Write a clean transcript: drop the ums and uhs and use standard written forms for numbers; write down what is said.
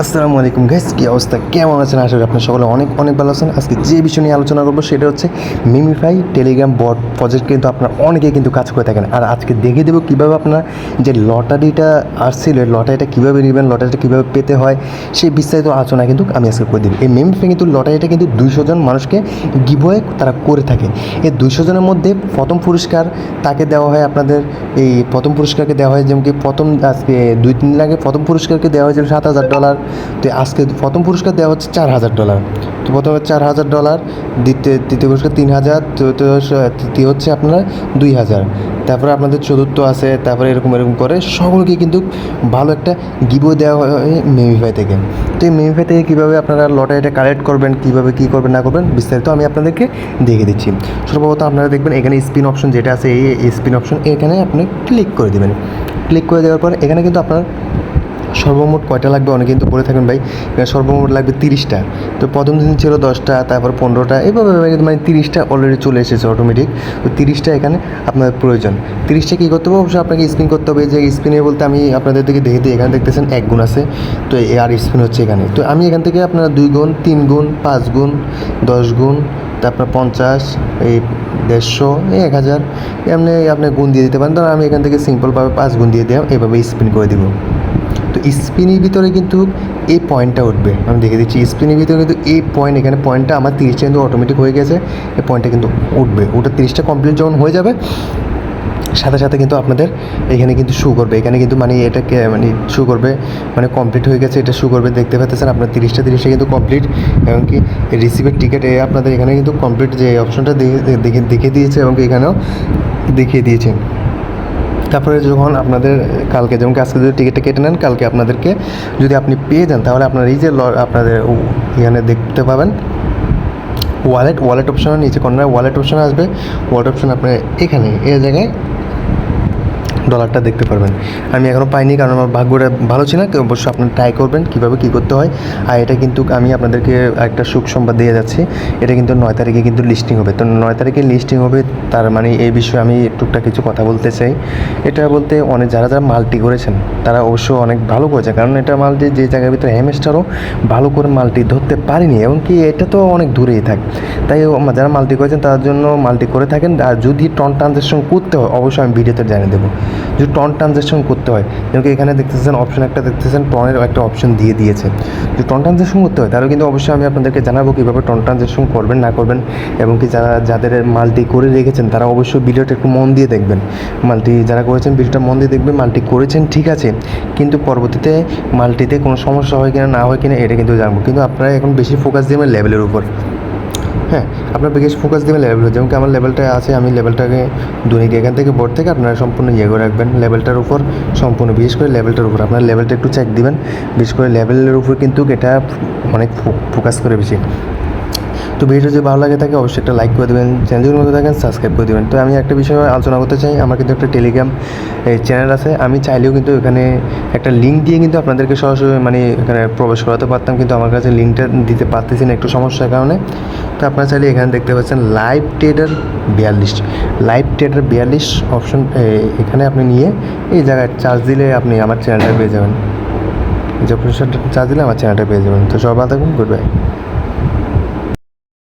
আসসালামু আলাইকুম গাইস, কী অবস্থা, কেমন আছেন? আশা করি আপনার সকলে অনেক অনেক ভালো আছেন। আজকে যে বিষয় নিয়ে আলোচনা করবো সেটা হচ্ছে মিমিফাই টেলিগ্রাম বট প্রজেক্ট। কিন্তু আপনারা অনেকেই কিন্তু কাজ করে থাকেন, আর আজকে দেখিয়ে দেবো কীভাবে আপনারা যে লটারিটা আসছিল, লটারিটা কীভাবে নেবেন, লটারিটা কীভাবে পেতে হয়, সেই বিস্তারিত আলোচনা কিন্তু আমি আজকে করে দেবো। এই মিমিফাই কিন্তু লটারিটা কিন্তু 200 জন মানুষকে গিভওয়ে তারা করে থাকে। এই 200 জনের মধ্যে প্রথম পুরস্কার তাকে দেওয়া হয়। আপনাদের এই প্রথম পুরস্কারকে দেওয়া হয়, যেমন কি প্রথম আজকে 2-3 দিন আগে প্রথম পুরস্কারকে দেওয়া হয়েছিল $7,000। তো আজকে প্রথম পুরস্কার দেওয়া হচ্ছে $4,000। তো প্রথমে $4,000, দ্বিতীয় পুরস্কার 3,000, তৃতীয় হচ্ছে আপনার 2,000, তারপরে আপনাদের চতুর্থ আছে, তারপরে এরকম করে সকলকে কিন্তু ভালো একটা গিভওয়ে দেওয়া হয় মিমিফাই থেকে। তো এই মিমিফাই থেকে কীভাবে আপনারা লটারিটা কালেক্ট করবেন, কীভাবে কী করবেন না করবেন বিস্তারিত আমি আপনাদেরকে দেখিয়ে দিচ্ছি। সর্বপ্রথম আপনারা দেখবেন এখানে স্পিন অপশন যেটা আছে, এই স্পিন অপশন এখানে আপনি ক্লিক করে দেবেন। ক্লিক করে দেওয়ার পর এখানে কিন্তু আপনার সর্বমোট কয়টা লাগবে অনেকে কিন্তু বলে থাকেন ভাই এখানে সর্বমোট লাগবে 30টা। তো প্রথম দিন ছিল 10টা, তারপর 15টা, এভাবে মানে 30টা অলরেডি চলে এসেছে অটোমেটিক। তো 30টা এখানে আপনাদের প্রয়োজন। 30টা কী করতে হবে, অবশ্যই আপনাকে স্পিন করতে হবে। যে স্পিনে বলতে আমি আপনাদের থেকে দেখে দিই, এখানে দেখতেছেন 1 গুণ আছে, তো আর স্পিন হচ্ছে এখানে। তো আমি এখান থেকে আপনারা 2 গুণ, 3 গুণ, 5 গুণ, 10 গুণ, তারপর 50, এই 150, 1000 এমনি আপনি গুণ দিয়ে দিতে পারেন। ধরুন আমি এখান থেকে সিম্পলভাবে 5 গুণ দিয়ে দিলাম, এভাবে স্পিন করে দিব। তো স্পিনের ভিতরে কিন্তু এই পয়েন্টটা উঠবে, আমি দেখে দিচ্ছি। স্পিনের ভিতরে কিন্তু এই পয়েন্ট, এখানে পয়েন্টটা আমার 30টা কিন্তু অটোমেটিক হয়ে গেছে। এই পয়েন্টটা কিন্তু উঠবে, ওটা 30টা কমপ্লিট যখন হয়ে যাবে সাথে সাথে কিন্তু আপনাদের এখানে কিন্তু শো করবে। এখানে কিন্তু মানে এটাকে মানে শো করবে, মানে কমপ্লিট হয়ে গেছে এটা শো করবে। দেখতে পাচ্ছেন আপনার 30টা কিন্তু কমপ্লিট। এমনকি রিসিভের টিকিট আপনাদের এখানে কিন্তু কমপ্লিট যে অপশনটা দেখিয়ে দিয়েছে, এবং এখানেও দেখিয়ে দিয়েছে। তারপরে যখন আপনাদের কালকে, যেমন আজকে যদি টিকিটটা কেটে নেন, কালকে আপনাদেরকে যদি আপনি পেয়ে যান, তাহলে আপনার এই যে আপনাদের এখানে দেখতে পাবেন ওয়ালেট অপশনের নিচে কর্নারে ওয়ালেট অপশন আসবে। ওয়ালেট অপশন আপনার এখানে এই জায়গায় ডলারটা দেখতে পারবেন। আমি এখনও পাইনি, কারণ আমার ভাগ্যটা ভালো ছিল না। তো অবশ্যই আপনারা ট্রাই করবেন কীভাবে কী করতে হয়। আর এটা কিন্তু আমি আপনাদেরকে একটা সুখ সংবাদ দিয়ে যাচ্ছি, এটা কিন্তু 9 তারিখে কিন্তু লিস্টিং হবে। তো 9 তারিখে লিস্টিং হবে, তার মানে এই বিষয়ে আমি টুকটাক কিছু কথা বলতে চাই। এটা বলতে অনেক যারা মাল্টি করেছেন তারা অবশ্য অনেক ভালো করেছে, কারণ এটা মাল্টি যে জায়গার ভিতরে হ্যামস্টারও ভালো করে মাল্টি ধরতে পারিনি, এমনকি এটা তো অনেক দূরেই থাক। তাই যারা মাল্টি করেছেন তার জন্য মাল্টি করে থাকেন। আর যদি ট্রানজ্যাকশন করতে হয় অবশ্যই আমি ভিডিওতে জানিয়ে দেবো। যদি ট্রানজ্যাকশন করতে হয়, যেমন এখানে দেখতেছেন অপশন একটা দেখতেছেন, টনের একটা অপশন দিয়ে দিয়েছে। যদি ট্রানজ্যাকশন করতে হয় তাহলে কিন্তু অবশ্যই আমি আপনাদেরকে জানাবো কীভাবে ট্রানজ্যাকশন করবেন না করবেন। এবং কি যাদের মাল্টি করে রেখেছেন তারা অবশ্যই ভিডিওটা একটু মন দিয়ে দেখবেন। মাল্টি যারা করেছেন ভিডিওটা মন দিয়ে দেখবেন। মাল্টি করেছেন ঠিক আছে, কিন্তু পরবর্তীতে মাল্টিতে কোনো সমস্যা হয় কিনা না হয় কিনা এটা কিন্তু জানবো। কিন্তু আপনারা এখন বেশি ফোকাস দেবেন লেভেলের উপর। হ্যাঁ, আপনার বেশি ফোকাস দেবেন লেভেল, যেমন কি আমার লেভেলটা আছে, আমি লেভেলটাকে দৈনিক এখান থেকে বোর্ড থেকে আপনারা সম্পূর্ণ করে রাখবেন লেভেলটার উপর, সম্পূর্ণ বিশেষ করে লেভেলটার উপর আপনার লেভেলটা একটু চেক দিবেন। বিশেষ করে লেভেলের উপর কিন্তু এটা অনেক ফোকাস করে বেশি। তো ভিডিও যদি ভালো লাগে থাকে অবশ্যই একটা লাইক করে দেবেন, চ্যানেলের মধ্যে থাকেন সাবস্ক্রাইব করে দেবেন। তো আমি একটা বিষয়ে আলোচনা করতে চাই, আমার কিন্তু একটা টেলিগ্রাম চ্যানেল আছে। আমি চাইলেও কিন্তু এখানে একটা লিঙ্ক দিয়ে কিন্তু আপনাদেরকে সরাসরি মানে এখানে প্রবেশ করাতে পারতাম, কিন্তু আমার কাছে লিঙ্কটা দিতে পারতেছি না একটু সমস্যার কারণে। তো আপনারা চাইলে এখানে দেখতে পাচ্ছেন লাইভ ট্রেডার 42 অপশন, এখানে আপনি নিয়ে এই জায়গায় চার্জ দিলে আপনি আমার চ্যানেলটা পেয়ে যাবেন। যে অপশনটা চার্জ দিলে আমার চ্যানেলটা পেয়ে যাবেন। তো সবাই ভালো থাকুন, গুড বাই।